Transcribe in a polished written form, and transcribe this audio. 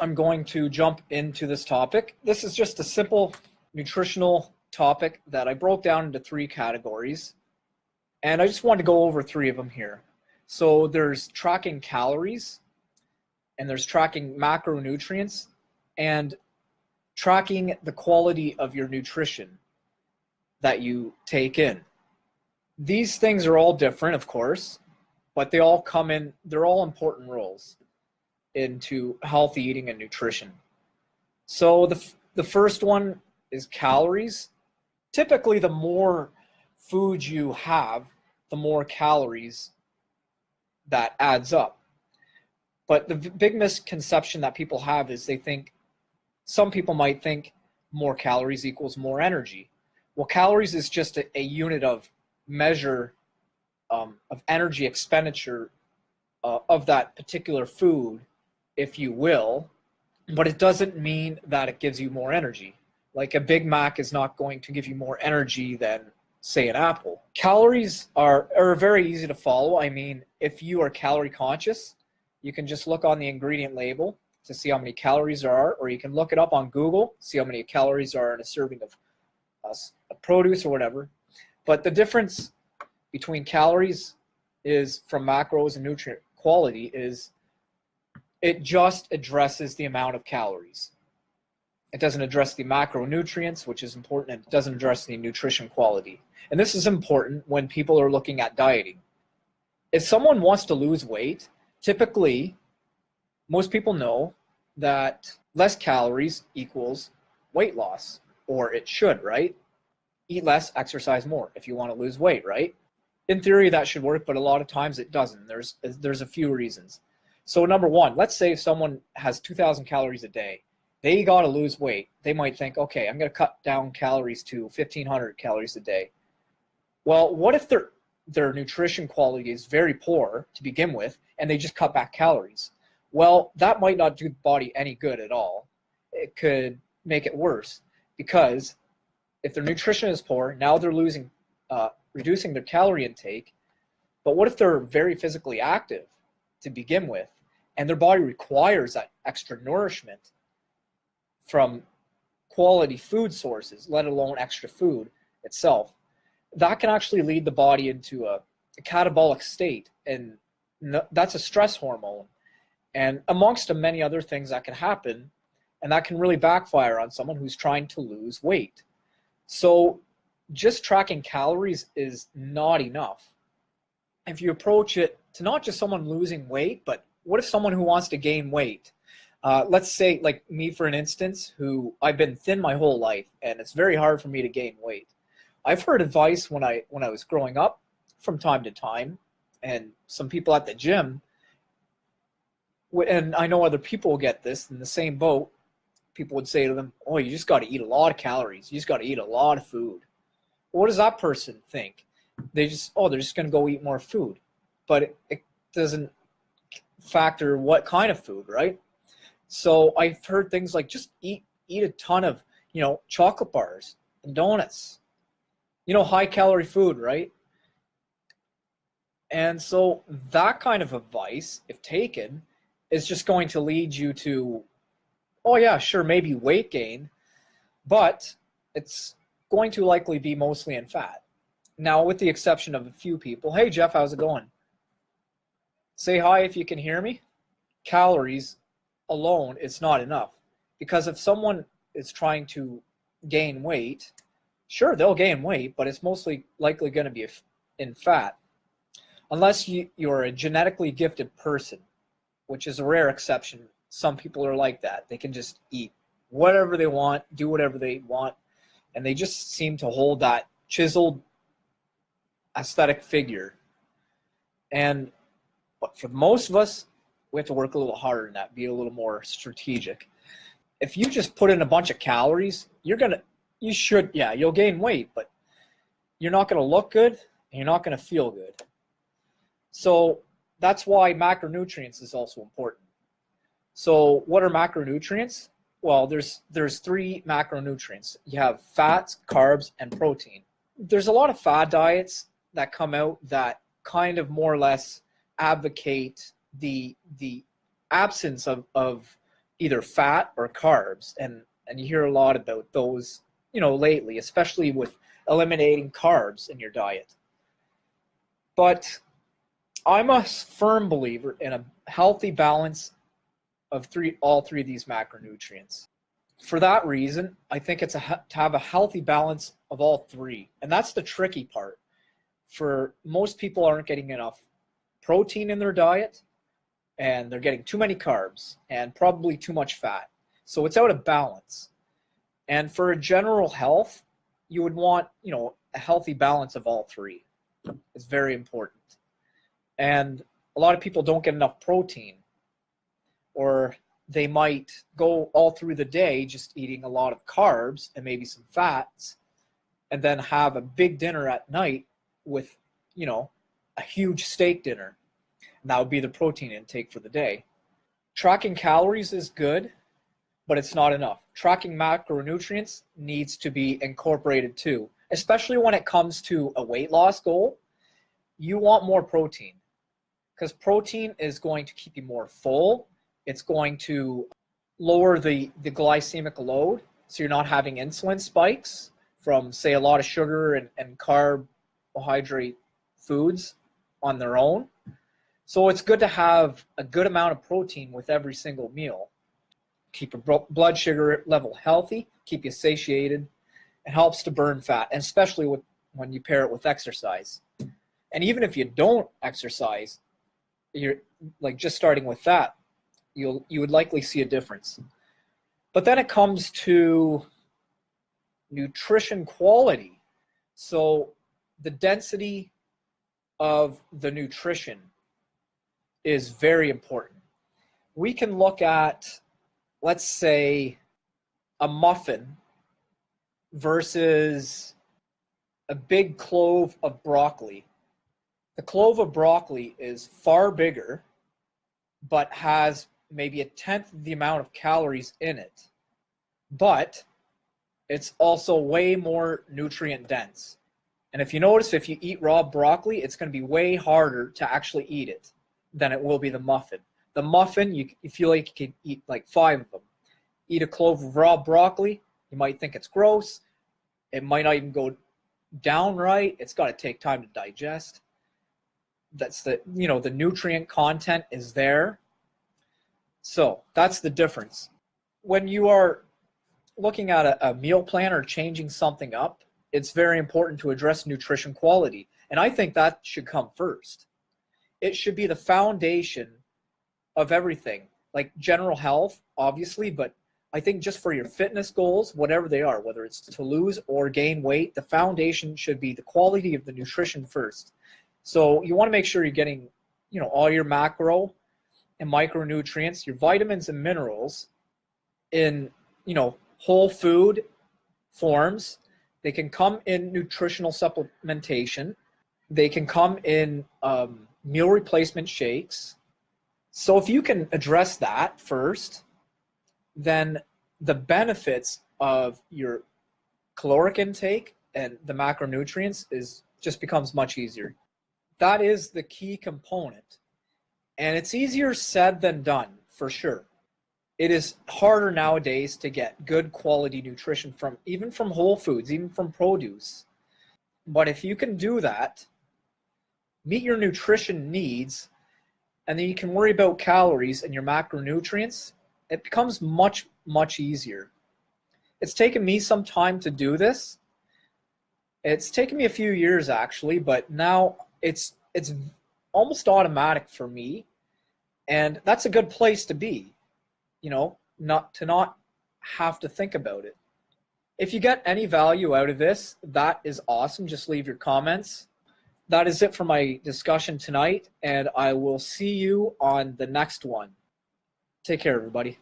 I'm going to jump into this topic. This is just a simple nutritional topic that I broke down into 3 categories, and I just wanted to go over 3 of them here. So there's tracking calories, and there's tracking macronutrients, and tracking the quality of your nutrition that you take in. These things are all different, of course, but they're all important roles into healthy eating and nutrition. So the first one is calories. Typically, the more food you have, the more calories that adds up. But the big misconception that people have is some people might think more calories equals more energy. Well, calories is just a unit of measure of energy expenditure of that particular food, if you will, but it doesn't mean that it gives you more energy. Like a Big Mac is not going to give you more energy than, say, an apple. Calories are very easy to follow. I mean, if you are calorie conscious, you can just look on the ingredient label to see how many calories there are, or you can look it up on Google, see how many calories are in a serving of a produce or whatever. But the difference between calories is from macros and nutrient quality is it just addresses the amount of calories. It doesn't address the macronutrients, which is important, and it doesn't address the nutrition quality. And this is important when people are looking at dieting. If someone wants to lose weight, typically, most people know that less calories equals weight loss, or it should, right? Eat less, exercise more if you want to lose weight, right? In theory, that should work, but a lot of times it doesn't. There's a few reasons. So number one, let's say if someone has 2,000 calories a day, they got to lose weight. They might think, okay, I'm going to cut down calories to 1,500 calories a day. Well, what if their nutrition quality is very poor to begin with, and they just cut back calories? Well, that might not do the body any good at all. It could make it worse, because if their nutrition is poor, now they're reducing their calorie intake. But what if they're very physically active to begin with, and their body requires that extra nourishment from quality food sources, let alone extra food itself? That can actually lead the body into a catabolic state, and that's a stress hormone. And amongst many other things that can happen, and that can really backfire on someone who's trying to lose weight. So just tracking calories is not enough. If you approach it to not just someone losing weight, but what if someone who wants to gain weight? Let's say, like me, for an instance, who I've been thin my whole life, and it's very hard for me to gain weight. I've heard advice when I was growing up from time to time, and some people at the gym, and I know other people will get this in the same boat. People would say to them, oh, you just got to eat a lot of calories. You just got to eat a lot of food. What does that person think? They're just going to go eat more food. But it doesn't factor what kind of food, right? So I've heard things like just eat a ton of, chocolate bars and donuts, high calorie food, right? And so that kind of advice, if taken, is just going to lead you to, oh yeah, sure, maybe weight gain, but it's going to likely be mostly in fat. Now, with the exception of a few people. Hey Jeff, how's it going? Say hi if you can hear me. Calories alone, it's not enough. Because if someone is trying to gain weight, sure, they'll gain weight, but it's mostly likely going to be in fat. Unless you're a genetically gifted person, which is a rare exception. Some people are like that. They can just eat whatever they want, do whatever they want, and they just seem to hold that chiseled aesthetic figure. But for most of us, we have to work a little harder than that, be a little more strategic. If you just put in a bunch of calories, you'll gain weight, but you're not going to look good, and you're not going to feel good. So that's why macronutrients is also important. So what are macronutrients? Well, there's 3 macronutrients. You have fats, carbs, and protein. There's a lot of fad diets that come out that kind of more or less advocate the absence of either fat or carbs. And you hear a lot about those, lately, especially with eliminating carbs in your diet. But I'm a firm believer in a healthy balance of all three of these macronutrients. For that reason, I think it's to have a healthy balance of all three. And that's the tricky part. For most people aren't getting enough protein in their diet, and they're getting too many carbs and probably too much fat. So it's out of balance. And for a general health, you would want, a healthy balance of all three. It's very important. And a lot of people don't get enough protein, or they might go all through the day just eating a lot of carbs and maybe some fats, and then have a big dinner at night with, a huge steak dinner. And that would be the protein intake for the day. Tracking calories is good, but it's not enough. Tracking macronutrients needs to be incorporated too, especially when it comes to a weight loss goal. You want more protein, because protein is going to keep you more full. It's going to lower the glycemic load, so you're not having insulin spikes from, say, a lot of sugar and carbohydrate foods on their own. So it's good to have a good amount of protein with every single meal. Keep your blood sugar level healthy, keep you satiated. It helps to burn fat, and especially when you pair it with exercise. And even if you don't exercise, you're just starting with that, you would likely see a difference. But then it comes to nutrition quality. So the density of the nutrition is very important. We can look at, let's say, a muffin versus a big clove of broccoli. The clove of broccoli is far bigger, but has maybe a tenth of the amount of calories in it. But it's also way more nutrient dense. And if you notice, if you eat raw broccoli, it's going to be way harder to actually eat it than it will be the muffin. The muffin, you feel like you can eat like 5 of them. Eat a clove of raw broccoli, you might think it's gross. It might not even go down right. It's got to take time to digest. That's the nutrient content is there. So that's the difference. When you are looking at a meal plan or changing something up, it's very important to address nutrition quality. And I think that should come first. It should be the foundation of everything, like general health, obviously, but I think just for your fitness goals, whatever they are, whether it's to lose or gain weight, the foundation should be the quality of the nutrition first. So you want to make sure you're getting, all your macro and micronutrients, your vitamins and minerals in, whole food forms. They can come in nutritional supplementation. They can come in meal replacement shakes. So if you can address that first, then the benefits of your caloric intake and the macronutrients just becomes much easier. That is the key component. And it's easier said than done, for sure. It is harder nowadays to get good quality nutrition even from whole foods, even from produce. But if you can do that, meet your nutrition needs, and then you can worry about calories and your macronutrients, it becomes much, much easier. It's taken me some time to do this. It's taken me a few years, actually, but now it's almost automatic for me. And that's a good place to be, not have to think about it. If you get any value out of this, that is awesome. Just leave your comments. That is it for my discussion tonight, and I will see you on the next one. Take care, everybody.